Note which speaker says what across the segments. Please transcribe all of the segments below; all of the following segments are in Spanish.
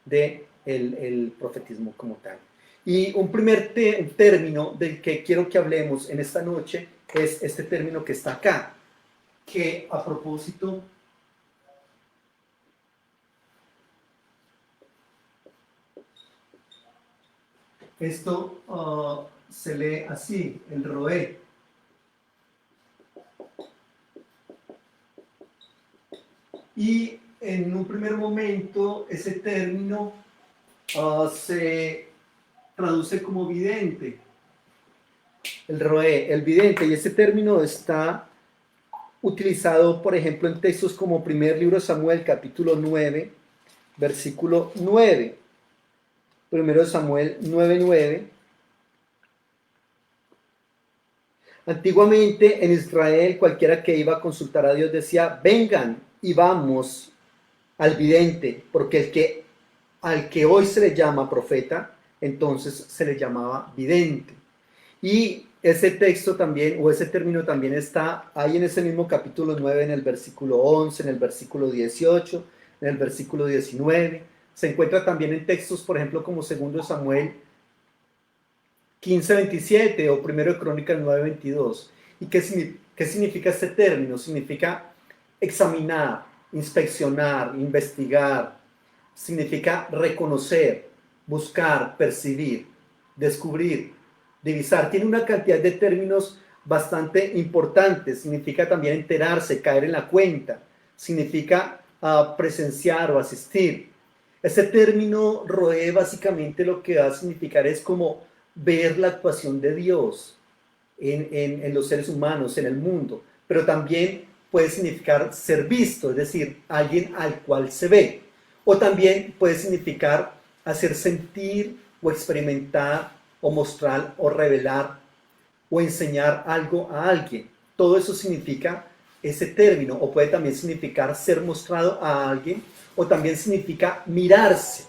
Speaker 1: de el profetismo como tal. Y un primer término del que quiero que hablemos en esta noche es este término que está acá, que a propósito esto se lee así, el roé. Y en un primer momento ese término se traduce como vidente, el roé, el vidente, y ese término está utilizado, por ejemplo, en textos como primer libro de Samuel, capítulo 9, versículo 9. Primero de Samuel 9:9. Antiguamente en Israel, cualquiera que iba a consultar a Dios decía, vengan y vamos al vidente, porque al que hoy se le llama profeta, entonces se le llamaba vidente. Y ese texto también, o ese término también está ahí en ese mismo capítulo 9, en el versículo 11, en el versículo 18, en el versículo 19. Se encuentra también en textos, por ejemplo, como 2 Samuel 15:27 o 1 de Crónicas 9:22. ¿Y qué significa este término? Significa examinar, inspeccionar, investigar. Significa reconocer, buscar, percibir, descubrir, divisar. Tiene una cantidad de términos bastante importantes. Significa también enterarse, caer en la cuenta. Significa presenciar o asistir. Ese término roé básicamente lo que va a significar es como ver la actuación de Dios en los seres humanos, en el mundo, pero también puede significar ser visto, es decir, alguien al cual se ve, o también puede significar hacer sentir o experimentar o mostrar o revelar o enseñar algo a alguien. Todo eso significa ese término, o puede también significar ser mostrado a alguien, o también significa mirarse.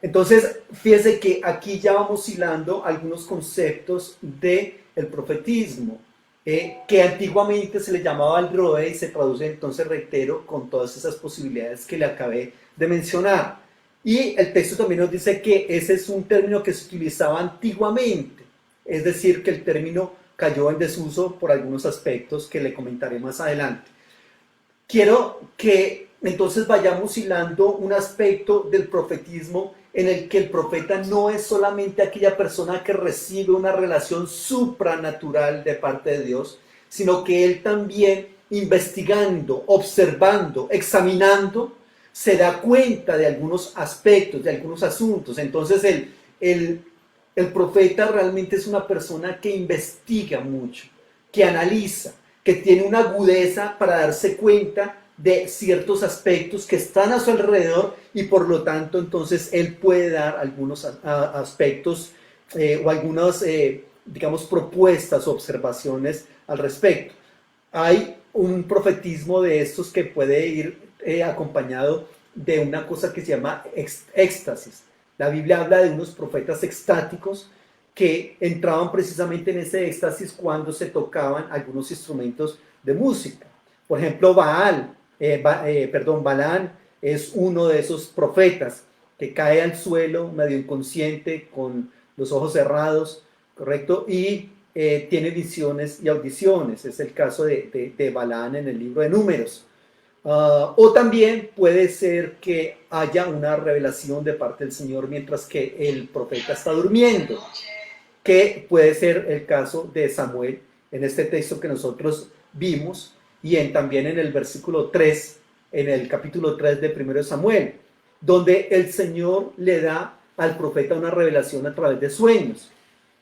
Speaker 1: Entonces, fíjese que aquí ya vamos hilando algunos conceptos del profetismo, que antiguamente se le llamaba el roé y se traduce entonces, reitero, con todas esas posibilidades que le acabé de mencionar. Y el texto también nos dice que ese es un término que se utilizaba antiguamente, es decir, que el término cayó en desuso por algunos aspectos que le comentaré más adelante. Quiero que entonces vayamos hilando un aspecto del profetismo en el que el profeta no es solamente aquella persona que recibe una relación supranatural de parte de Dios, sino que él también, investigando, observando, examinando, se da cuenta de algunos aspectos, de algunos asuntos. Entonces el profeta realmente es una persona que investiga mucho, que analiza, que tiene una agudeza para darse cuenta de ciertos aspectos que están a su alrededor, y por lo tanto entonces él puede dar algunos aspectos o algunas, digamos, propuestas o observaciones al respecto. Hay un profetismo de estos que puede ir acompañado de una cosa que se llama éxtasis. La Biblia habla de unos profetas extáticos que entraban precisamente en ese éxtasis cuando se tocaban algunos instrumentos de música. Por ejemplo, Balaam es uno de esos profetas que cae al suelo medio inconsciente, con los ojos cerrados, ¿correcto? Y tiene visiones y audiciones. Es el caso de Balaam en el libro de Números. O también puede ser que haya una revelación de parte del Señor mientras que el profeta está durmiendo, que puede ser el caso de Samuel en este texto que nosotros vimos, y también en el versículo 3, en el capítulo 3 de 1 Samuel, donde el Señor le da al profeta una revelación a través de sueños.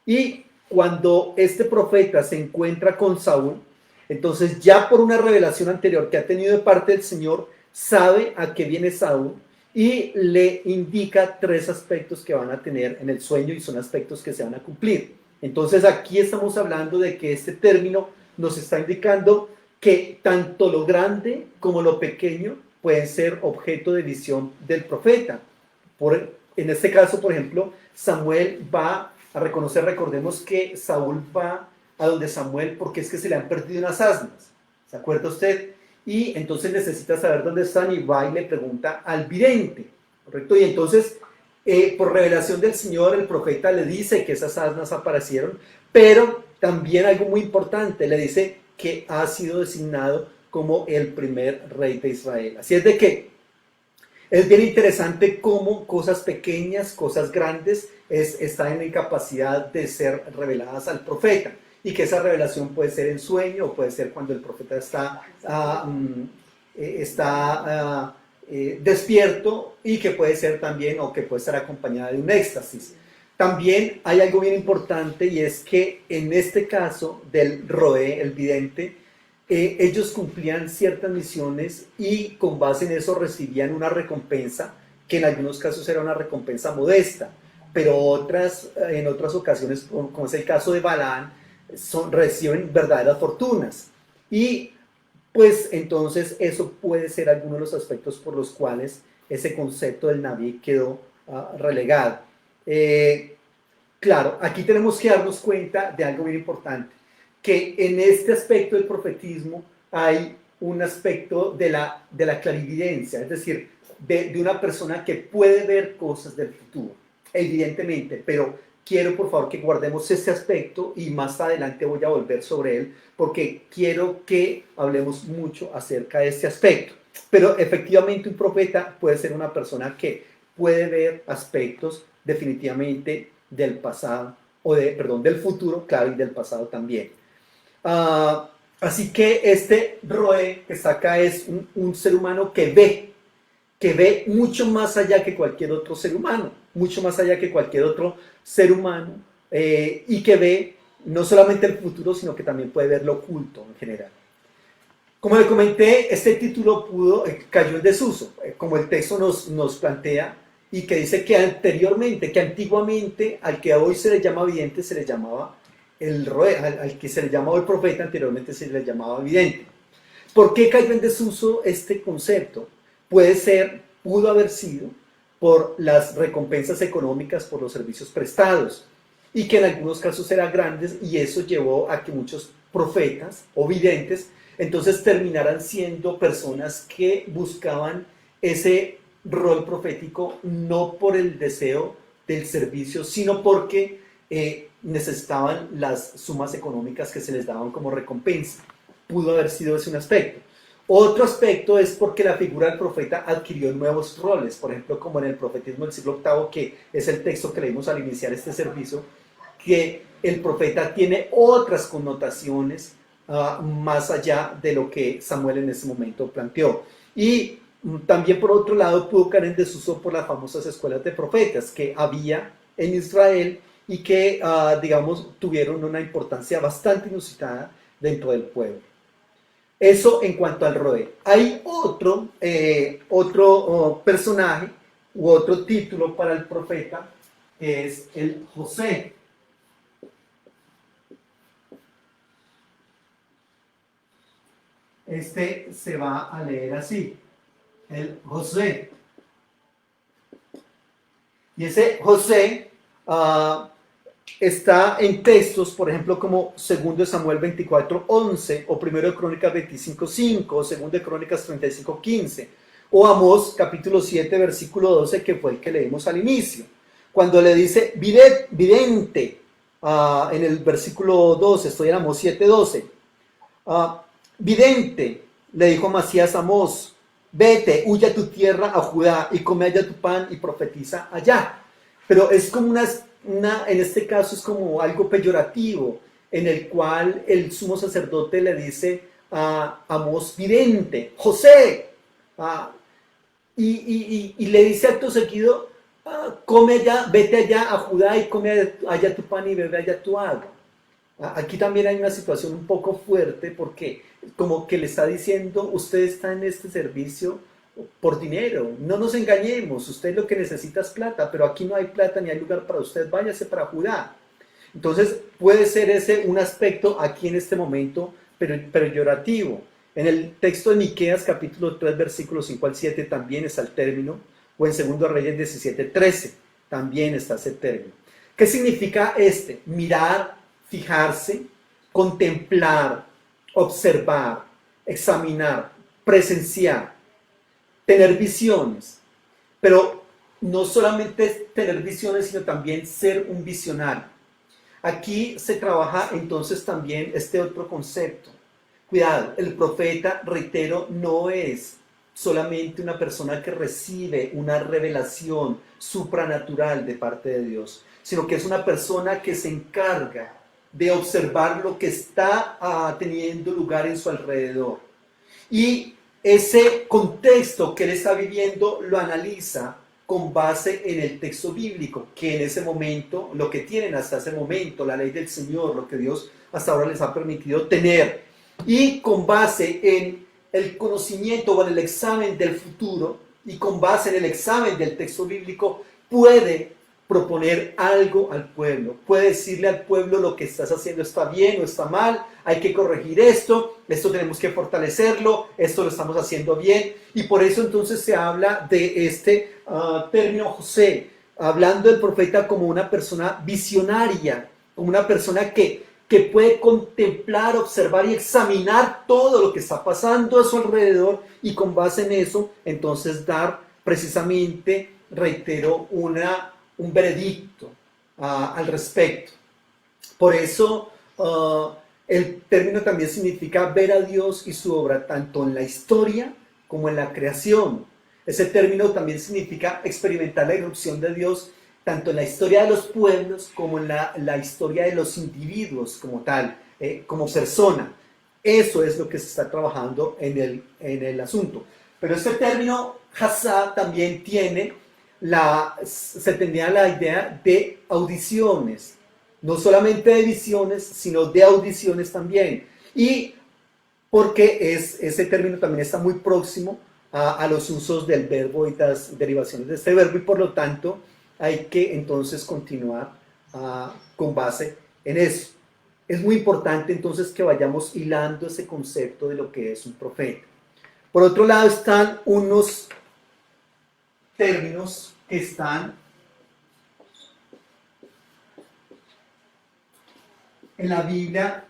Speaker 1: Y cuando este profeta se encuentra con Saúl, entonces ya por una revelación anterior que ha tenido de parte del Señor, sabe a qué viene Saúl y le indica 3 aspectos que van a tener en el sueño, y son aspectos que se van a cumplir. Entonces aquí estamos hablando de que este término nos está indicando que tanto lo grande como lo pequeño pueden ser objeto de visión del profeta. En este caso, por ejemplo, Samuel va a reconocer, recordemos que Saúl va a donde Samuel porque es que se le han perdido unas asnas, ¿se acuerda usted? Y entonces necesita saber dónde están y va y le pregunta al vidente. ¿correcto? Y entonces, por revelación del Señor, el profeta le dice que esas asnas aparecieron, pero también algo muy importante, le dice que ha sido designado como el primer rey de Israel. Así es de que es bien interesante cómo cosas pequeñas, cosas grandes, están en la incapacidad de ser reveladas al profeta. Y que esa revelación puede ser en sueño o puede ser cuando el profeta está despierto, y que puede ser también, o que puede estar acompañada de un éxtasis. También hay algo bien importante, y es que en este caso del roé, el vidente, ellos cumplían ciertas misiones y con base en eso recibían una recompensa, que en algunos casos era una recompensa modesta, pero en otras ocasiones, como es el caso de Balaán, reciben verdaderas fortunas. Y pues entonces eso puede ser alguno de los aspectos por los cuales ese concepto del Naví quedó relegado. Claro, aquí tenemos que darnos cuenta de algo bien importante, que en este aspecto del profetismo hay un aspecto de la clarividencia, es decir, de una persona que puede ver cosas del futuro, evidentemente, pero quiero por favor que guardemos este aspecto, y más adelante voy a volver sobre él, porque quiero que hablemos mucho acerca de este aspecto. Pero efectivamente un profeta puede ser una persona que puede ver aspectos definitivamente del pasado, del futuro, claro, y del pasado también. Así que este Roé que está acá es un ser humano que ve mucho más allá que cualquier otro ser humano, mucho más allá que cualquier otro ser humano, y que ve no solamente el futuro, sino que también puede ver lo oculto en general. Como le comenté, este título cayó en desuso, como el texto nos plantea, y que dice que antiguamente, al que hoy se le llama vidente, se le llamaba el roé, al que se le llamaba el profeta, anteriormente se le llamaba vidente. ¿Por qué cayó en desuso este concepto? Pudo haber sido por las recompensas económicas por los servicios prestados, y que en algunos casos eran grandes, y eso llevó a que muchos profetas o videntes entonces terminaran siendo personas que buscaban ese rol profético no por el deseo del servicio, sino porque necesitaban las sumas económicas que se les daban como recompensa. Pudo haber sido ese un aspecto. Otro aspecto es porque la figura del profeta adquirió nuevos roles, por ejemplo, como en el profetismo del siglo VIII, que es el texto que leímos al iniciar este servicio, que el profeta tiene otras connotaciones más allá de lo que Samuel en ese momento planteó. Y también, por otro lado, pudo caer en desuso por las famosas escuelas de profetas que había en Israel, y que, digamos, tuvieron una importancia bastante inusitada dentro del pueblo. Eso en cuanto al roé. Hay otro personaje u otro título para el profeta, que es el José. Este se va a leer así, el José. Y ese José está en textos, por ejemplo, como 2 Samuel 24:11, o 1 Crónicas 25:5, o 2 Crónicas 35:15, o Amós capítulo 7, versículo 12, que fue el que leímos al inicio. Cuando le dice vidente, en el versículo 12, estoy en Amós 7:12. Vidente, le dijo Amasías a Amós, vete, huye a tu tierra, a Judá, y come allá tu pan y profetiza allá. Pero es como en este caso es como algo peyorativo, en el cual el sumo sacerdote le dice a Amós vidente, José, y le dice acto seguido, come allá, vete allá a Judá y come allá tu pan y bebe allá tu agua. Aquí también hay una situación un poco fuerte, porque como que le está diciendo, usted está en este servicio por dinero, no nos engañemos, usted lo que necesita es plata, pero aquí no hay plata ni hay lugar para usted, váyase para Judá. Entonces puede ser ese un aspecto aquí en este momento peyorativo. En el texto de Miqueas capítulo 3 versículos 5 al 7 también está el término, o en 2 Reyes 17:13 también está ese término. ¿Qué significa mirar, fijarse, contemplar, observar, examinar, presenciar, tener visiones? Pero no solamente tener visiones, sino también ser un visionario. Aquí se trabaja entonces también este otro concepto. Cuidado, el profeta, reitero, no es solamente una persona que recibe una revelación supranatural de parte de Dios, sino que es una persona que se encarga de observar lo que está teniendo lugar en su alrededor. Y ese contexto que él está viviendo lo analiza con base en el texto bíblico, que en ese momento, lo que tienen hasta ese momento, la ley del Señor, lo que Dios hasta ahora les ha permitido tener, y con base en el conocimiento o en el examen del futuro, y con base en el examen del texto bíblico, puede proponer algo al pueblo, puede decirle al pueblo lo que estás haciendo está bien o está mal, hay que corregir esto tenemos que fortalecerlo, esto lo estamos haciendo bien, y por eso entonces se habla de este término José, hablando del profeta como una persona visionaria, como una persona que puede contemplar, observar y examinar todo lo que está pasando a su alrededor, y con base en eso entonces dar precisamente, reitero, un veredicto al respecto. Por eso el término también significa ver a Dios y su obra tanto en la historia como en la creación. Ese término también significa experimentar la irrupción de Dios tanto en la historia de los pueblos como en la historia de los individuos como tal, como persona. Eso es lo que se está trabajando en el asunto. Pero este término Hazá también se tenía la idea de audiciones, no solamente de visiones, sino de audiciones también. Y porque ese término también está muy próximo a los usos del verbo y las derivaciones de este verbo, y por lo tanto hay que entonces continuar con base en eso. Es muy importante entonces que vayamos hilando ese concepto de lo que es un profeta. Por otro lado están unos términos que están en la Biblia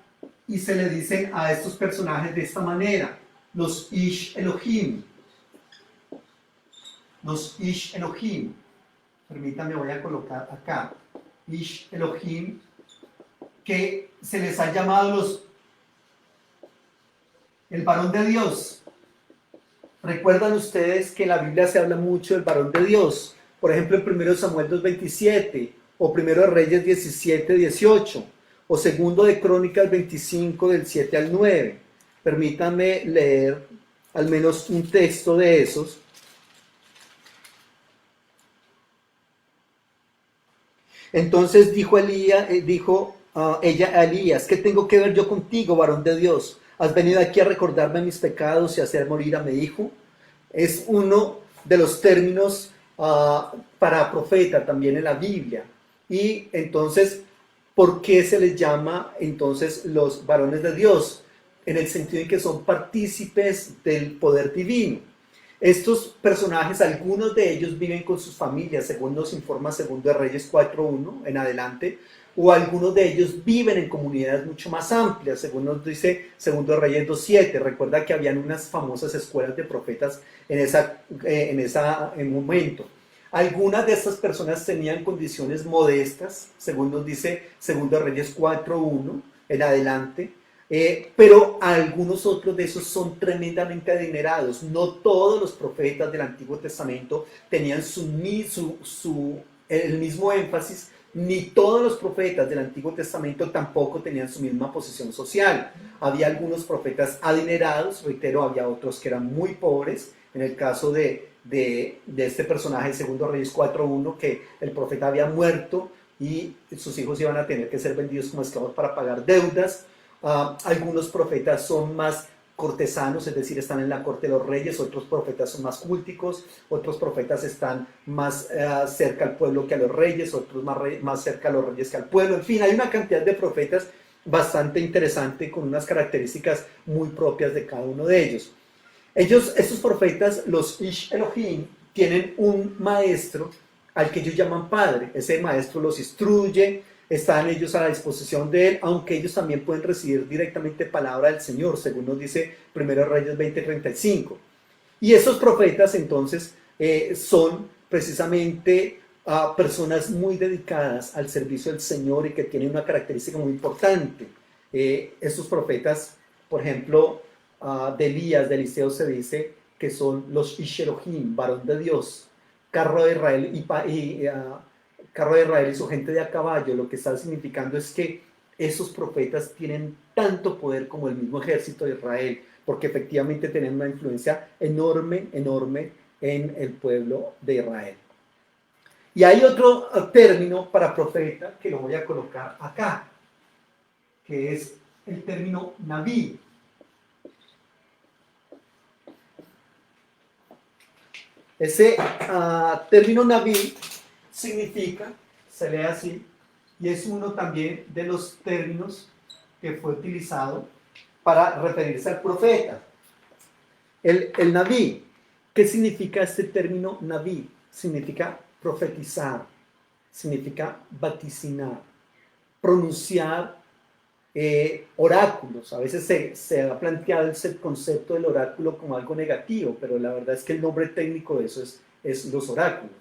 Speaker 1: y se le dicen a estos personajes de esta manera: los Ish Elohim. Los Ish Elohim. Permítanme, voy a colocar acá. Ish Elohim, que se les ha llamado el varón de Dios. Recuerdan ustedes que en la Biblia se habla mucho del varón de Dios. Por ejemplo, en 1 Samuel 2:27, o 1 Reyes 17:18, o 2 de Crónicas 25 del 7 al 9. Permítanme leer al menos un texto de esos. Entonces dijo ella a Elías: ¿qué tengo que ver yo contigo, varón de Dios? ¿Has venido aquí a recordarme mis pecados y hacer morir a mi hijo? Es uno de los términos para profeta también en la Biblia. Y entonces, ¿por qué se les llama entonces los varones de Dios? En el sentido en que son partícipes del poder divino. Estos personajes, algunos de ellos viven con sus familias, según nos informa 2 de Reyes 4:1 en adelante, o algunos de ellos viven en comunidades mucho más amplias, según nos dice 2 de Reyes 2:7. Recuerda que habían unas famosas escuelas de profetas en ese momento. Algunas de estas personas tenían condiciones modestas, según nos dice 2 de Reyes 4:1 en adelante. Pero algunos otros de esos son tremendamente adinerados. No todos los profetas del Antiguo Testamento tenían el mismo énfasis, ni todos los profetas del Antiguo Testamento tampoco tenían su misma posición social. Había algunos profetas adinerados, reitero, había otros que eran muy pobres. En el caso de este personaje de 2 Reyes 4:1, que el profeta había muerto y sus hijos iban a tener que ser vendidos como esclavos para pagar deudas. Algunos profetas son más cortesanos, es decir, están en la corte de los reyes. Otros profetas son más cúlticos, otros profetas están más cerca al pueblo que a los reyes, otros más cerca a los reyes que al pueblo. En fin, hay una cantidad de profetas bastante interesante con unas características muy propias de cada uno de ellos. Estos profetas, los Ish Elohim, tienen un maestro al que ellos llaman padre. Ese maestro los instruye, están ellos a la disposición de él, aunque ellos también pueden recibir directamente palabra del Señor, según nos dice 1 Reyes 20:35. Y esos profetas entonces son precisamente a personas muy dedicadas al servicio del Señor y que tienen una característica muy importante. Estos profetas, por ejemplo, de Elías, de Eliseo se dice que son los Isherohim, varón de Dios, carro de Israel carro de Israel y su gente de a caballo. Lo que está significando es que esos profetas tienen tanto poder como el mismo ejército de Israel, porque efectivamente tienen una influencia enorme, enorme en el pueblo de Israel. Y hay otro término para profeta que lo voy a colocar acá, que es el término Naví. Ese término Naví significa, se lee así, y es uno también de los términos que fue utilizado para referirse al profeta. El Naví, ¿qué significa este término Naví? Significa profetizar, significa vaticinar, pronunciar oráculos. A veces se ha planteado el concepto del oráculo como algo negativo, pero la verdad es que el nombre técnico de eso es los oráculos.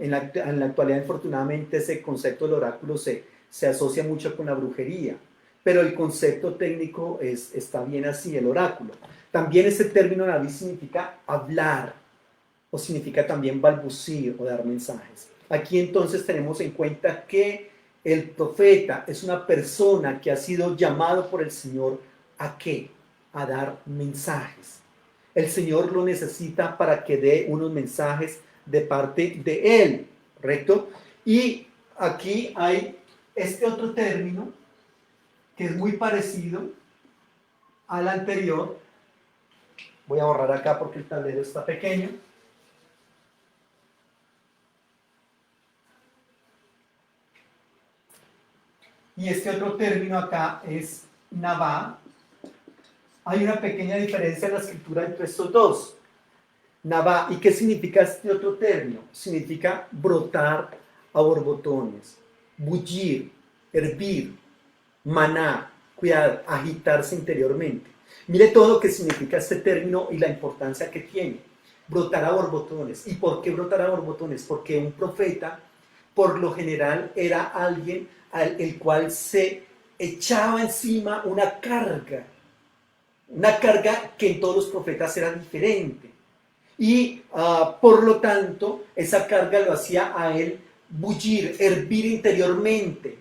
Speaker 1: En la actualidad, infortunadamente, ese concepto del oráculo se asocia mucho con la brujería, pero el concepto técnico está bien así, el oráculo. También ese término Naví significa hablar, o significa también balbucir o dar mensajes. Aquí entonces tenemos en cuenta que el profeta es una persona que ha sido llamado por el Señor ¿a qué? A dar mensajes. El Señor lo necesita para que dé unos mensajes de parte de Él, ¿correcto? Y aquí hay este otro término que es muy parecido al anterior. Voy a borrar acá porque el tablero está pequeño. Y este otro término acá es Navá. Hay una pequeña diferencia en la escritura entre estos dos. Navá, ¿y qué significa este otro término? Significa brotar a borbotones, bullir, hervir, maná, cuidado, agitarse interiormente. Mire todo lo que significa este término y la importancia que tiene. Brotar a borbotones. ¿Y por qué brotar a borbotones? Porque un profeta, por lo general, era alguien el cual se echaba encima una carga que en todos los profetas era diferente. Y por lo tanto, esa carga lo hacía a él bullir, hervir interiormente,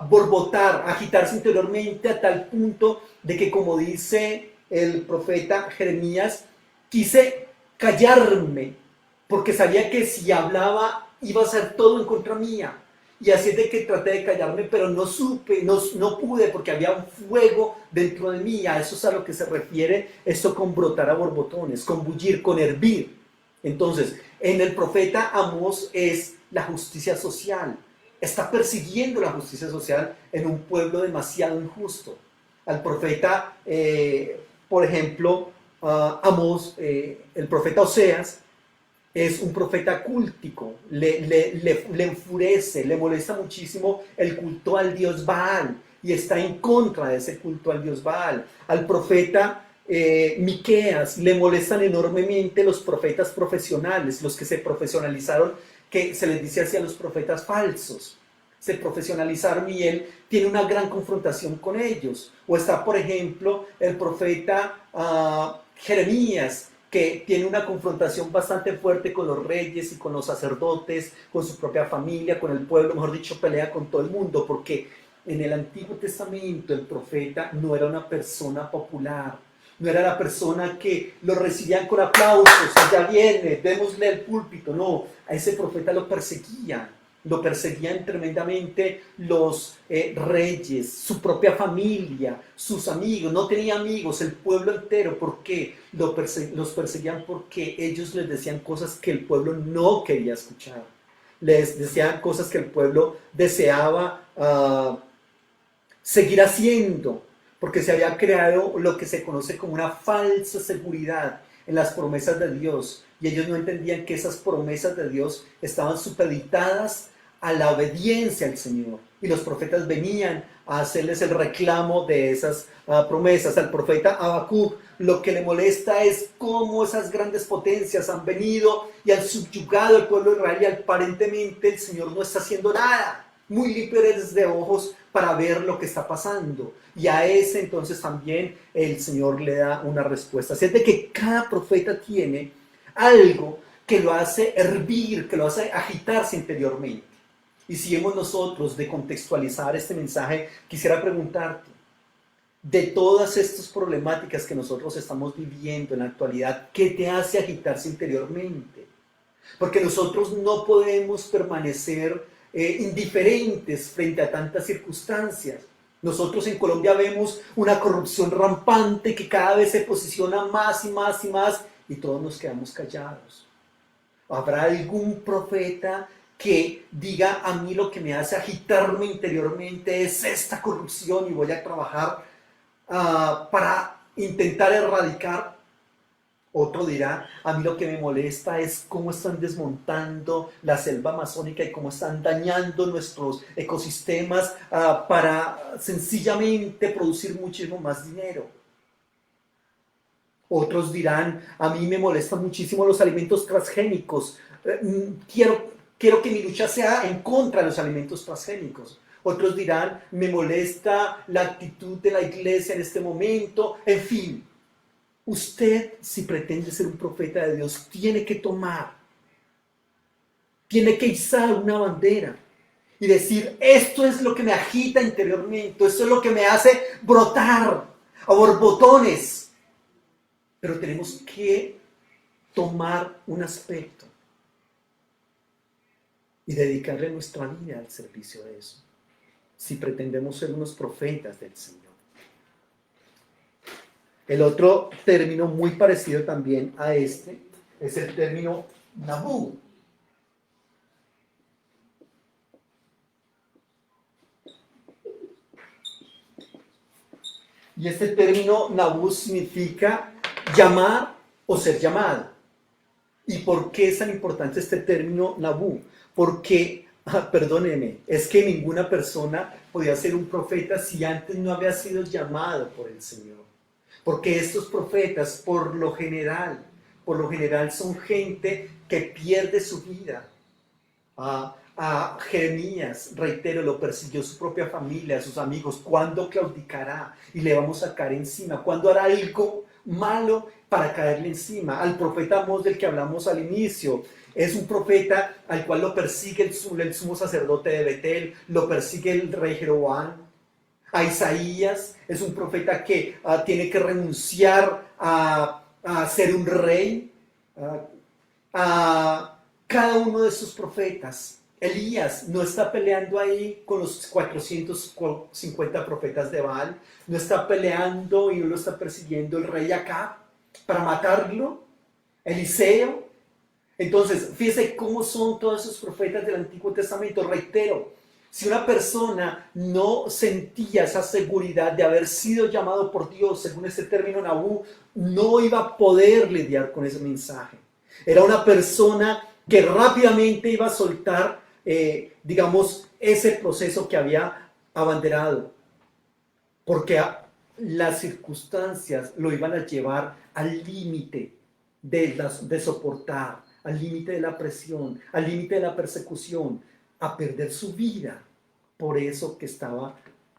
Speaker 1: borbotar, agitarse interiormente a tal punto de que, como dice el profeta Jeremías, quise callarme porque sabía que si hablaba iba a ser todo en contra mía. Y así es de que traté de callarme, pero no pude porque había un fuego dentro de mí. A eso es a lo que se refiere esto con brotar a borbotones, con bullir, con hervir. Entonces, en el profeta Amós es la justicia social. Está persiguiendo la justicia social en un pueblo demasiado injusto. Al profeta, por ejemplo, Amós, el profeta Oseas, es un profeta cúltico, le enfurece, le molesta muchísimo el culto al dios Baal y está en contra de ese culto al dios Baal. Al profeta Miqueas le molestan enormemente los profetas profesionales, los que se profesionalizaron, que se les dice así a los profetas falsos. Se profesionalizaron y él tiene una gran confrontación con ellos. O está, por ejemplo, el profeta Jeremías, que tiene una confrontación bastante fuerte con los reyes y con los sacerdotes, con su propia familia, con el pueblo, mejor dicho, pelea con todo el mundo, porque en el Antiguo Testamento el profeta no era una persona popular, no era la persona que lo recibían con aplausos, ya viene, démosle el púlpito, no, a ese profeta lo perseguían tremendamente los reyes, su propia familia, sus amigos, no tenía amigos, el pueblo entero. ¿Por qué? Los perseguían porque ellos les decían cosas que el pueblo no quería escuchar, les decían cosas que el pueblo deseaba seguir haciendo, porque se había creado lo que se conoce como una falsa seguridad en las promesas de Dios, y ellos no entendían que esas promesas de Dios estaban supeditadas a la obediencia al Señor. Y los profetas venían a hacerles el reclamo de esas promesas. Al profeta Habacuc lo que le molesta es cómo esas grandes potencias han venido y han subyugado al pueblo de Israel y aparentemente el Señor no está haciendo nada. Muy líderes de ojos para ver lo que está pasando. Y a ese entonces también el Señor le da una respuesta. Así es de que cada profeta tiene algo que lo hace hervir, que lo hace agitarse interiormente. Y si hemos nosotros de contextualizar este mensaje, quisiera preguntarte, de todas estas problemáticas que nosotros estamos viviendo en la actualidad, ¿qué te hace agitarse interiormente? Porque nosotros no podemos permanecer indiferentes frente a tantas circunstancias. Nosotros en Colombia vemos una corrupción rampante que cada vez se posiciona más y más y más y todos nos quedamos callados. ¿Habrá algún profeta que diga a mí lo que me hace agitarme interiormente es esta corrupción y voy a trabajar para intentar erradicar? Otro dirá, a mí lo que me molesta es cómo están desmontando la selva amazónica y cómo están dañando nuestros ecosistemas para sencillamente producir muchísimo más dinero. Otros dirán, a mí me molestan muchísimo los alimentos transgénicos. Quiero que mi lucha sea en contra de los alimentos transgénicos. Otros dirán, me molesta la actitud de la iglesia en este momento. En fin, usted, si pretende ser un profeta de Dios, tiene que izar una bandera y decir, esto es lo que me agita interiormente, esto es lo que me hace brotar a borbotones. Pero tenemos que tomar un aspecto y dedicarle nuestra vida al servicio de eso, si pretendemos ser unos profetas del Señor. El otro término muy parecido también a este es el término Nabú. Y este término Nabú significa llamar o ser llamado. ¿Y por qué es tan importante este término Nabú? Porque, perdóneme, es que ninguna persona podía ser un profeta si antes no había sido llamado por el Señor. Porque estos profetas, por lo general, son gente que pierde su vida. A Jeremías, reitero, lo persiguió su propia familia, sus amigos. ¿Cuándo claudicará y le vamos a caer encima? ¿Cuándo hará algo malo para caerle encima? Al profeta Amós del que hablamos al inicio, es un profeta al cual lo persigue el sumo sacerdote de Betel, lo persigue el rey Jeroboam. A Isaías es un profeta que tiene que renunciar a ser un rey. A cada uno de sus profetas. Elías no está peleando ahí con los 450 profetas de Baal, no está peleando y no lo está persiguiendo el rey Acab para matarlo. Eliseo. Entonces, fíjese cómo son todos esos profetas del Antiguo Testamento. Reitero, si una persona no sentía esa seguridad de haber sido llamado por Dios, según este término Nabú, no iba a poder lidiar con ese mensaje. Era una persona que rápidamente iba a soltar, digamos, ese proceso que había abanderado, porque las circunstancias lo iban a llevar al límite de soportar, al límite de la presión, al límite de la persecución, a perder su vida por eso que estaba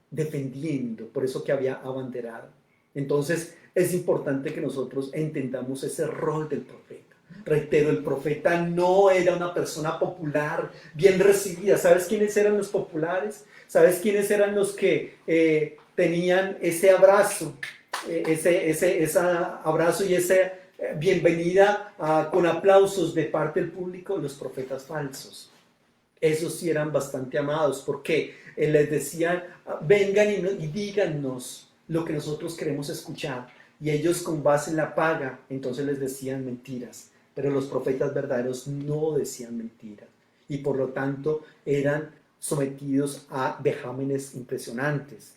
Speaker 1: defendiendo, por eso que había abanderado. Entonces es importante que nosotros entendamos ese rol del profeta. Reitero, el profeta no era una persona popular, bien recibida. ¿Sabes quiénes eran los populares? ¿Sabes quiénes eran los que tenían ese abrazo, ese abrazo y esa bienvenida con aplausos de parte del público? Los profetas falsos. Esos sí eran bastante amados porque les decían, vengan y díganos lo que nosotros queremos escuchar. Y ellos con base en la paga, entonces les decían mentiras. Pero los profetas verdaderos no decían mentiras y por lo tanto eran sometidos a vejámenes impresionantes.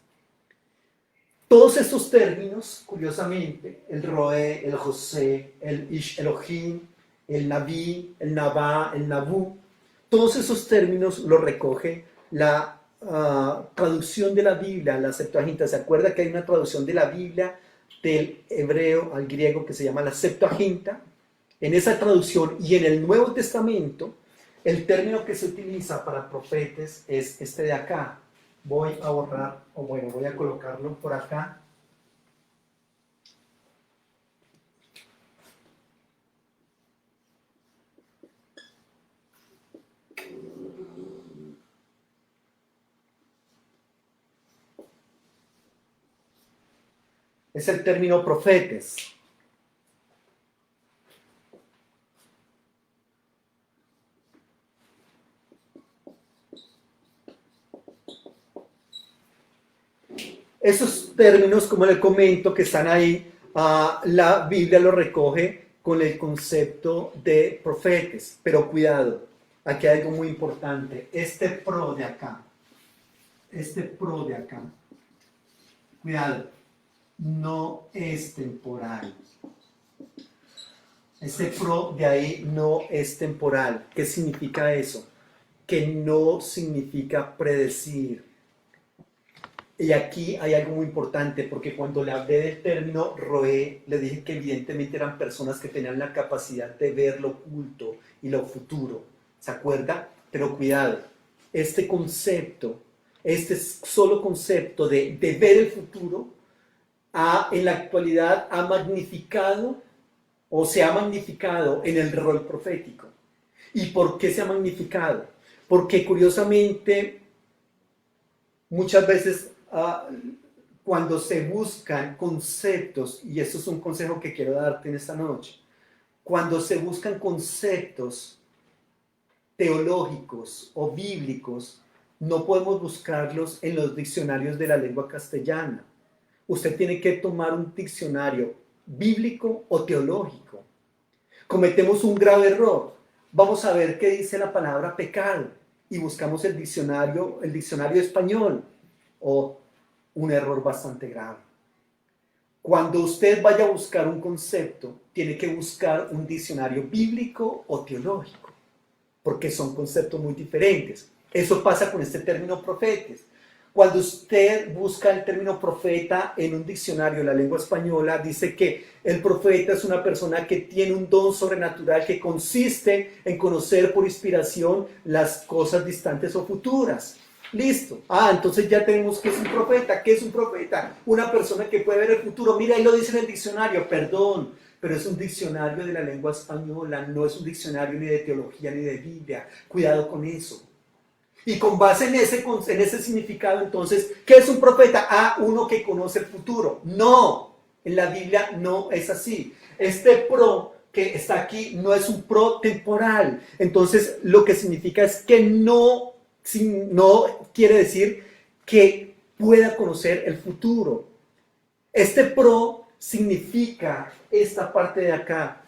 Speaker 1: Todos estos términos, curiosamente, el Roé, el José, el Ish Elohim, el Naví, el Nabá, el Nabú, Todos esos términos los recoge la traducción de la Biblia, la Septuaginta. ¿Se acuerda que hay una traducción de la Biblia del hebreo al griego que se llama la Septuaginta? En esa traducción y en el Nuevo Testamento, el término que se utiliza para profetas es este de acá. Voy a borrar, o bueno, voy a colocarlo por acá. Es el término profetes. Esos términos, como le comento, que están ahí, la Biblia los recoge con el concepto de profetes. Pero cuidado, aquí hay algo muy importante. Este pro de acá, cuidado, no es temporal. Este pro de ahí no es temporal. ¿Qué significa eso? Que no significa predecir. Y aquí hay algo muy importante, porque cuando le hablé del término roé, le dije que evidentemente eran personas que tenían la capacidad de ver lo oculto y lo futuro. ¿Se acuerda? Pero cuidado, este concepto, este solo concepto de ver el futuro, en la actualidad ha magnificado o se ha magnificado en el rol profético. ¿Y por qué se ha magnificado? Porque curiosamente, muchas veces cuando se buscan conceptos, y esto es un consejo que quiero darte en esta noche, cuando se buscan conceptos teológicos o bíblicos, no podemos buscarlos en los diccionarios de la lengua castellana. Usted tiene que tomar un diccionario bíblico o teológico. Cometemos un grave error. Vamos a ver qué dice la palabra pecado y buscamos el diccionario español, o un error bastante grave. Cuando usted vaya a buscar un concepto, tiene que buscar un diccionario bíblico o teológico, porque son conceptos muy diferentes. Eso pasa con este término profetes. Cuando usted busca el término profeta en un diccionario de la lengua española, dice que el profeta es una persona que tiene un don sobrenatural que consiste en conocer por inspiración las cosas distantes o futuras. Listo. Entonces ya tenemos que es un profeta. ¿Qué es un profeta? Una persona que puede ver el futuro. Mira, ahí lo dice en el diccionario, perdón, pero es un diccionario de la lengua española, no es un diccionario ni de teología ni de Biblia. Cuidado con eso. Y con base en ese significado, entonces, ¿qué es un profeta? Uno que conoce el futuro. No, en la Biblia no es así. Este pro que está aquí no es un pro temporal. Entonces, lo que significa es que no quiere decir que pueda conocer el futuro. Este pro significa esta parte de acá.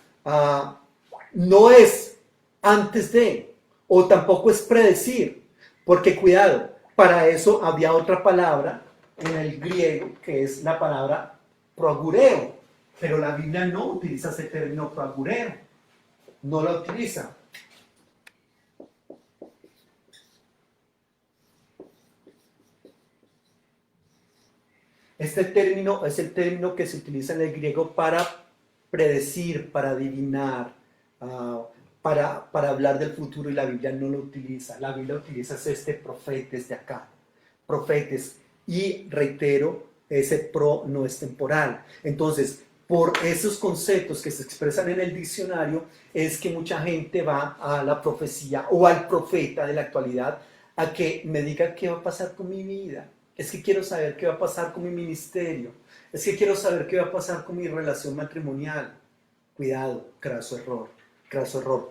Speaker 1: No es antes de, o tampoco es predecir. Porque cuidado, para eso había otra palabra en el griego que es la palabra proagureo, pero la Biblia no utiliza ese término proagureo, no lo utiliza. Este término es el término que se utiliza en el griego para predecir, para adivinar, para hablar del futuro, y la Biblia no lo utiliza. La Biblia utiliza profetes de acá, profetes, y reitero, ese pro no es temporal. Entonces, por esos conceptos que se expresan en el diccionario, es que mucha gente va a la profecía o al profeta de la actualidad a que me diga qué va a pasar con mi vida. Es que quiero saber qué va a pasar con mi ministerio. Es que quiero saber qué va a pasar con mi relación matrimonial. Cuidado, craso error.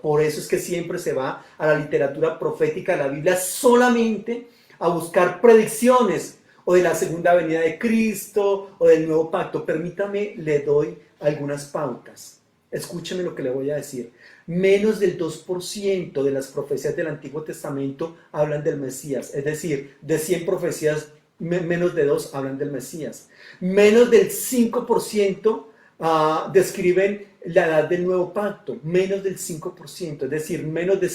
Speaker 1: Por eso es que siempre se va a la literatura profética de la Biblia solamente a buscar predicciones o de la segunda venida de Cristo o del nuevo pacto. Permítame, le doy algunas pautas. Escúcheme lo que le voy a decir. Menos del 2% de las profecías del Antiguo Testamento hablan del Mesías. Es decir, de 100 profecías, menos de 2 hablan del Mesías. Menos del 5% describen la edad del nuevo pacto, menos del 5%, es decir, menos de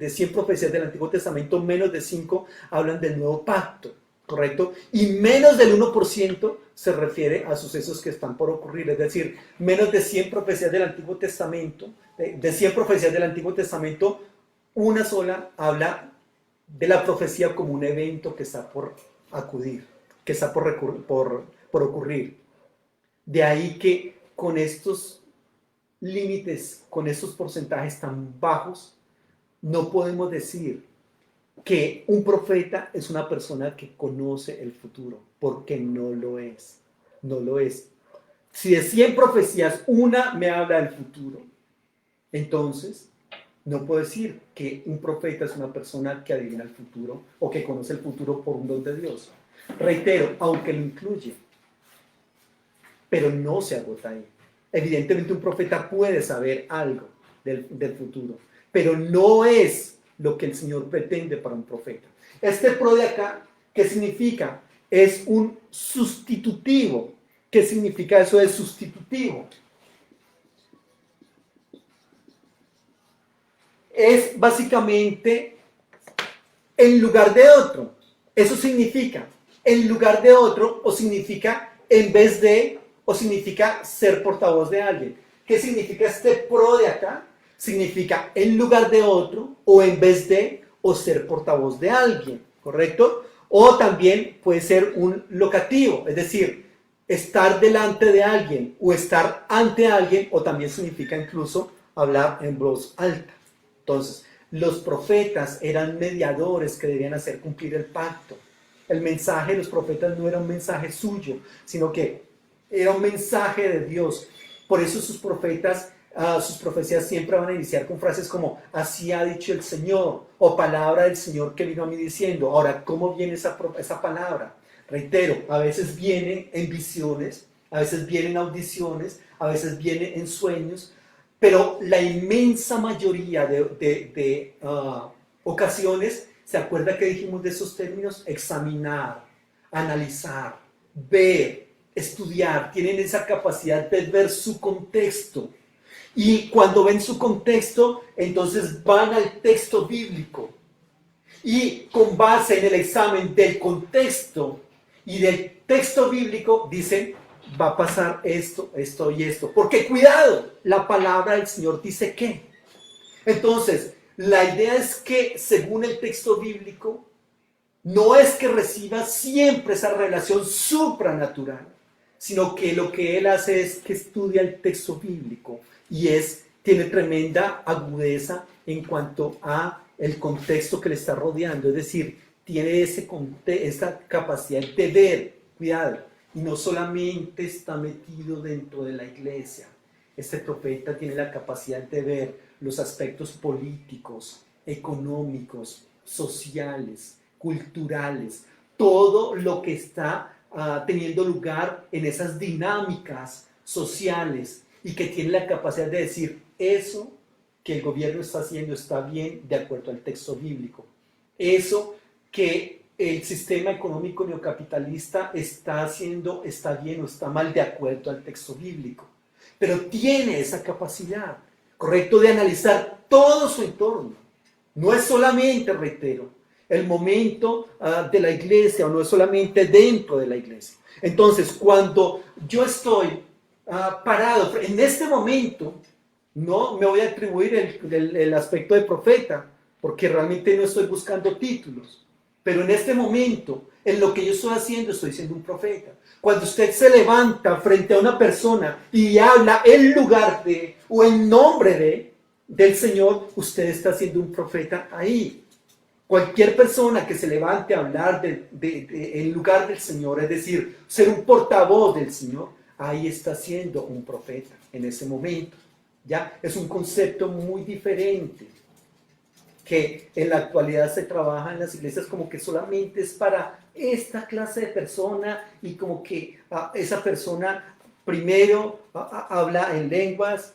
Speaker 1: 100 profecías del Antiguo Testamento, menos de 5 hablan del nuevo pacto, ¿correcto? Y menos del 1% se refiere a sucesos que están por ocurrir, es decir, menos de 100 profecías del Antiguo Testamento, de 100 profecías del Antiguo Testamento, una sola habla de la profecía como un evento que está por acudir, que está por ocurrir. De ahí que con estos límites, con estos porcentajes tan bajos, no podemos decir que un profeta es una persona que conoce el futuro, porque no lo es. No lo es. Si de 100 profecías una me habla del futuro, entonces no puedo decir que un profeta es una persona que adivina el futuro o que conoce el futuro por un don de Dios. Reitero, aunque lo incluye, pero no se agota ahí. Evidentemente un profeta puede saber algo del futuro, pero no es lo que el Señor pretende para un profeta. Este pro de acá, ¿qué significa? Es un sustitutivo. ¿Qué significa eso de sustitutivo? Es básicamente en lugar de otro. Eso significa en lugar de otro, o significa en vez de, o significa ser portavoz de alguien. ¿Qué significa este pro de acá? Significa en lugar de otro, o en vez de, o ser portavoz de alguien, ¿correcto? O también puede ser un locativo, es decir, estar delante de alguien o estar ante alguien, o también significa incluso hablar en voz alta. Entonces, los profetas eran mediadores que debían hacer cumplir el pacto. El mensaje de los profetas no era un mensaje suyo, sino que era un mensaje de Dios. Por eso sus profetas, sus profecías siempre van a iniciar con frases como así ha dicho el Señor, o palabra del Señor que vino a mí diciendo. Ahora, ¿cómo viene esa palabra? Reitero, a veces viene en visiones, a veces viene en audiciones, a veces viene en sueños, pero la inmensa mayoría de ocasiones, ¿se acuerda que dijimos de esos términos? Examinar, analizar, ver, estudiar, tienen esa capacidad de ver su contexto. Y cuando ven su contexto, entonces van al texto bíblico. Y con base en el examen del contexto y del texto bíblico, dicen, va a pasar esto, esto y esto. Porque cuidado, la palabra del Señor dice que. Entonces, la idea es que según el texto bíblico, no es que reciba siempre esa revelación supranatural, sino que lo que él hace es que estudia el texto bíblico y tiene tremenda agudeza en cuanto a el contexto que le está rodeando, es decir, tiene esa capacidad de ver, cuidado, y no solamente está metido dentro de la iglesia. Este profeta tiene la capacidad de ver los aspectos políticos, económicos, sociales, culturales, todo lo que está teniendo lugar en esas dinámicas sociales y que tiene la capacidad de decir eso que el gobierno está haciendo está bien de acuerdo al texto bíblico. Eso que el sistema económico neocapitalista está haciendo está bien o está mal de acuerdo al texto bíblico. Pero tiene esa capacidad, correcto, de analizar todo su entorno. No es solamente, reitero, el momento de la iglesia, o no es solamente dentro de la iglesia. Entonces, cuando yo estoy parado en este momento, no me voy a atribuir el aspecto de profeta, porque realmente no estoy buscando títulos. Pero en este momento, en lo que yo estoy haciendo, estoy siendo un profeta. Cuando usted se levanta frente a una persona y habla en lugar de, o en nombre del Señor, usted está siendo un profeta ahí. Cualquier persona que se levante a hablar en lugar del Señor, es decir, ser un portavoz del Señor, ahí está siendo un profeta en ese momento. ¿Ya? Es un concepto muy diferente que en la actualidad se trabaja en las iglesias como que solamente es para esta clase de persona y como que esa persona primero habla en lenguas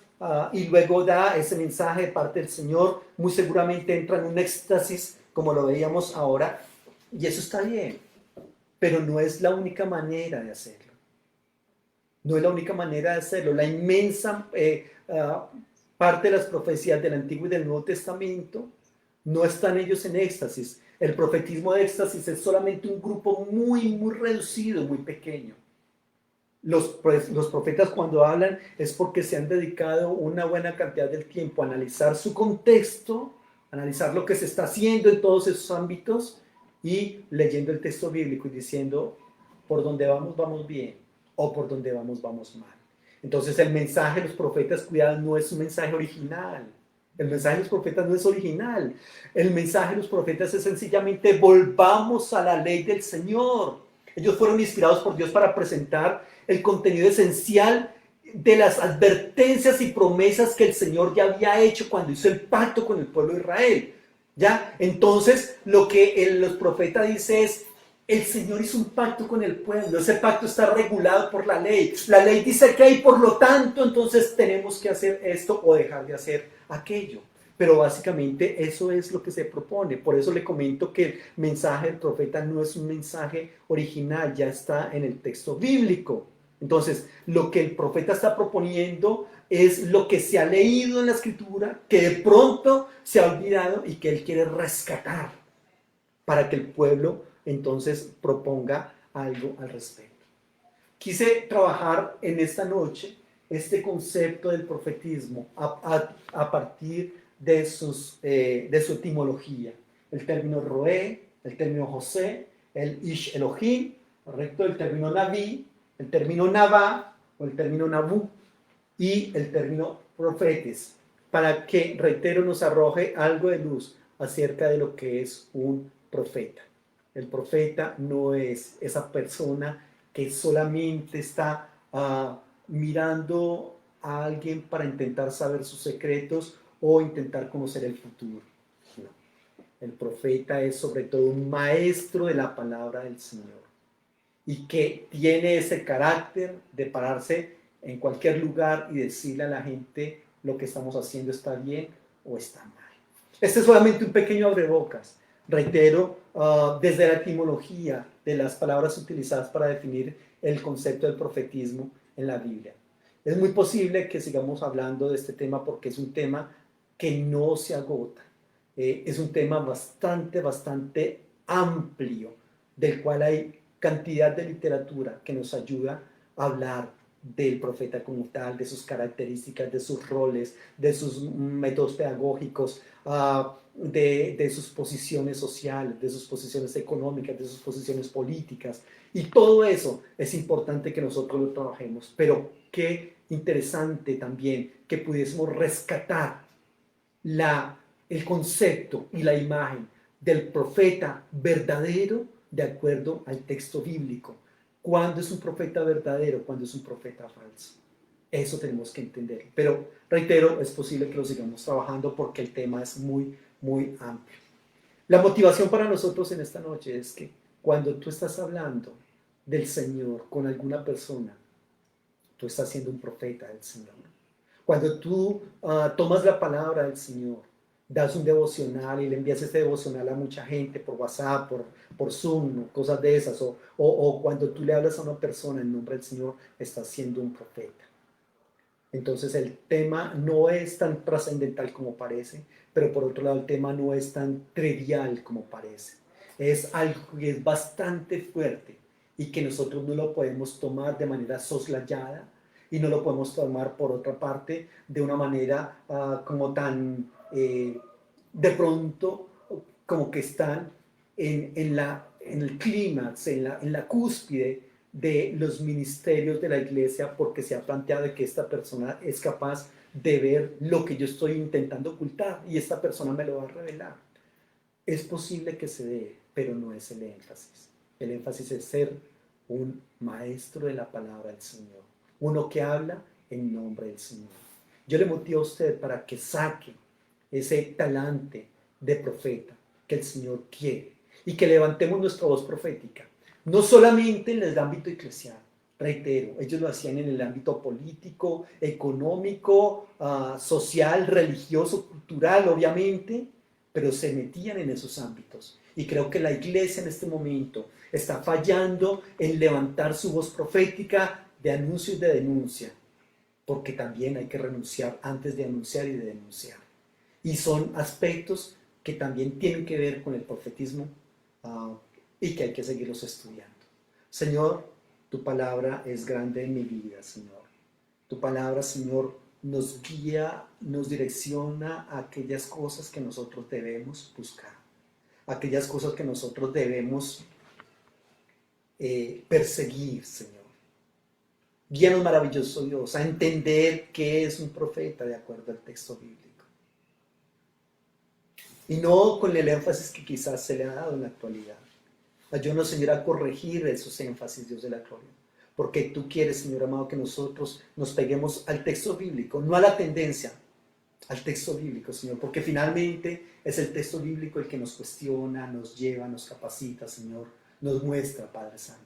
Speaker 1: y luego da ese mensaje de parte del Señor, muy seguramente entra en un éxtasis como lo veíamos ahora, y eso está bien, pero no es la única manera de hacerlo. No es la única manera de hacerlo. La inmensa parte de las profecías del Antiguo y del Nuevo Testamento no están ellos en éxtasis. El profetismo de éxtasis es solamente un grupo muy reducido, muy pequeño. Los profetas cuando hablan es porque se han dedicado una buena cantidad del tiempo a analizar su contexto, analizar lo que se está haciendo en todos esos ámbitos y leyendo el texto bíblico y diciendo, por donde vamos, vamos bien, o por donde vamos, vamos mal. Entonces el mensaje de los profetas, cuidado, no es un mensaje original. El mensaje de los profetas no es original. El mensaje de los profetas es sencillamente volvamos a la ley del Señor. Ellos fueron inspirados por Dios para presentar el contenido esencial de las advertencias y promesas que el Señor ya había hecho cuando hizo el pacto con el pueblo de Israel. ¿Ya? Entonces, lo que los profetas dicen es, el Señor hizo un pacto con el pueblo, ese pacto está regulado por la ley. La ley dice que hay, por lo tanto, entonces tenemos que hacer esto o dejar de hacer aquello. Pero básicamente eso es lo que se propone. Por eso le comento que el mensaje del profeta no es un mensaje original, ya está en el texto bíblico. Entonces, lo que el profeta está proponiendo es lo que se ha leído en la escritura, que de pronto se ha olvidado y que él quiere rescatar para que el pueblo entonces proponga algo al respecto. Quise trabajar en esta noche este concepto del profetismo a partir de su etimología. El término roé, el término José, el ish Elohim, ¿correcto? El término naví, el término navá o el término nabú y el término profetes, para que, reitero, nos arroje algo de luz acerca de lo que es un profeta. El profeta no es esa persona que solamente está mirando a alguien para intentar saber sus secretos o intentar conocer el futuro. No. El profeta es sobre todo un maestro de la palabra del Señor y que tiene ese carácter de pararse en cualquier lugar y decirle a la gente lo que estamos haciendo está bien o está mal. Este es solamente un pequeño abrebocas. Reitero, desde la etimología de las palabras utilizadas para definir el concepto del profetismo en la Biblia. Es muy posible que sigamos hablando de este tema porque es un tema que no se agota. Es un tema bastante amplio, del cual hay cantidad de literatura que nos ayuda a hablar del profeta como tal, de sus características, de sus roles, de sus métodos pedagógicos, de sus posiciones sociales, de sus posiciones económicas, de sus posiciones políticas. Y todo eso es importante que nosotros lo trabajemos. Pero qué interesante también que pudiésemos rescatar el concepto y la imagen del profeta verdadero de acuerdo al texto bíblico. ¿Cuándo es un profeta verdadero? ¿Cuándo es un profeta falso? Eso tenemos que entender. Pero, reitero, es posible que lo sigamos trabajando porque el tema es muy amplio. La motivación para nosotros en esta noche es que cuando tú estás hablando del Señor con alguna persona, tú estás siendo un profeta del Señor. Cuando tú tomas la palabra del Señor, das un devocional y le envías este devocional a mucha gente por WhatsApp, por Zoom, cosas de esas, o cuando tú le hablas a una persona en nombre del Señor, estás siendo un profeta. Entonces el tema no es tan trascendental como parece, pero por otro lado el tema no es tan trivial como parece. Es algo que es bastante fuerte y que nosotros no lo podemos tomar de manera soslayada y no lo podemos tomar por otra parte de una manera como tan de pronto como que están en el clímax, en la cúspide de los ministerios de la iglesia porque se ha planteado que esta persona es capaz de ver lo que yo estoy intentando ocultar y esta persona me lo va a revelar. Es posible que se dé, pero no es el énfasis. El énfasis es ser un maestro de la palabra del Señor, uno que habla en nombre del Señor. Yo le motivo a usted para que saque ese talante de profeta que el Señor quiere y que levantemos nuestra voz profética. No solamente en el ámbito eclesial, reitero, ellos lo hacían en el ámbito político, económico, social, religioso, cultural, obviamente, pero se metían en esos ámbitos. Y creo que la iglesia en este momento está fallando en levantar su voz profética de anuncio y de denuncia, porque también hay que renunciar antes de anunciar y de denunciar. Y son aspectos que también tienen que ver con el profetismo y que hay que seguirlos estudiando. Señor, tu palabra es grande en mi vida, Señor. Tu palabra, Señor, nos guía, nos direcciona a aquellas cosas que nosotros debemos buscar, aquellas cosas que nosotros debemos perseguir, Señor. Guíanos, maravilloso Dios, a entender qué es un profeta de acuerdo al texto bíblico. Y no con el énfasis que quizás se le ha dado en la actualidad. Ayúdanos, Señor, a corregir esos énfasis, Dios de la gloria. Porque tú quieres, Señor amado, que nosotros nos peguemos al texto bíblico, no a la tendencia, al texto bíblico, Señor. Porque finalmente es el texto bíblico el que nos cuestiona, nos lleva, nos capacita, Señor, nos muestra, Padre Santo.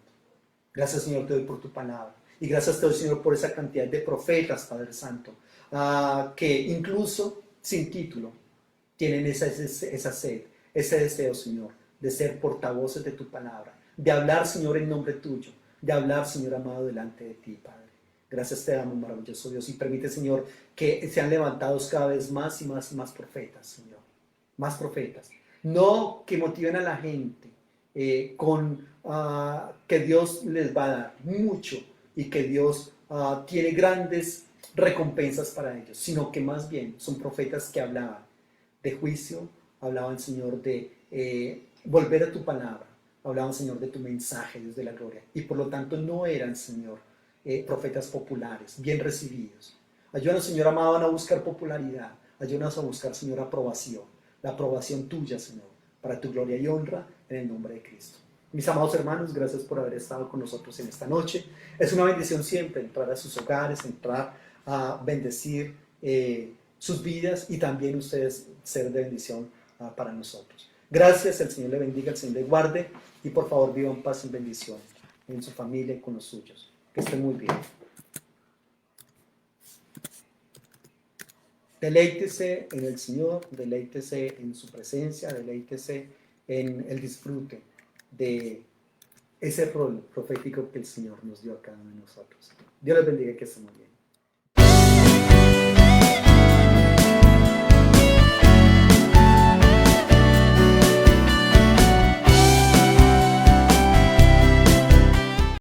Speaker 1: Gracias, Señor, te doy por tu palabra. Y gracias te doy, Señor, por esa cantidad de profetas, Padre Santo, que incluso sin título tienen esa sed, ese deseo, Señor, de ser portavoces de tu palabra, de hablar, Señor, en nombre tuyo, de hablar, Señor amado, delante de ti, Padre. Gracias te damos, maravilloso Dios, y permite, Señor, que sean levantados cada vez más y más y más profetas, Señor, más profetas. No que motiven a la gente que Dios les va a dar mucho y que Dios tiene grandes recompensas para ellos, sino que más bien son profetas que hablaban de juicio, hablaban, Señor, de volver a tu palabra, hablaban, Señor, de tu mensaje, Dios de la gloria, y por lo tanto no eran, Señor, profetas populares, bien recibidos. Ayúdanos, Señor amado, a no buscar popularidad, ayúdanos a buscar, Señor, aprobación, la aprobación tuya, Señor, para tu gloria y honra, en el nombre de Cristo. Mis amados hermanos, gracias por haber estado con nosotros en esta noche. Es una bendición siempre entrar a sus hogares, entrar a bendecir sus vidas y también ustedes ser de bendición para nosotros. Gracias, el Señor le bendiga, el Señor le guarde y por favor vivan paz y bendición en su familia y con los suyos. Que estén muy bien. Deleítese en el Señor, deleítese en su presencia, deleítese en el disfrute de ese rol profético que el Señor nos dio a cada uno de nosotros. Dios les bendiga, que estén muy bien.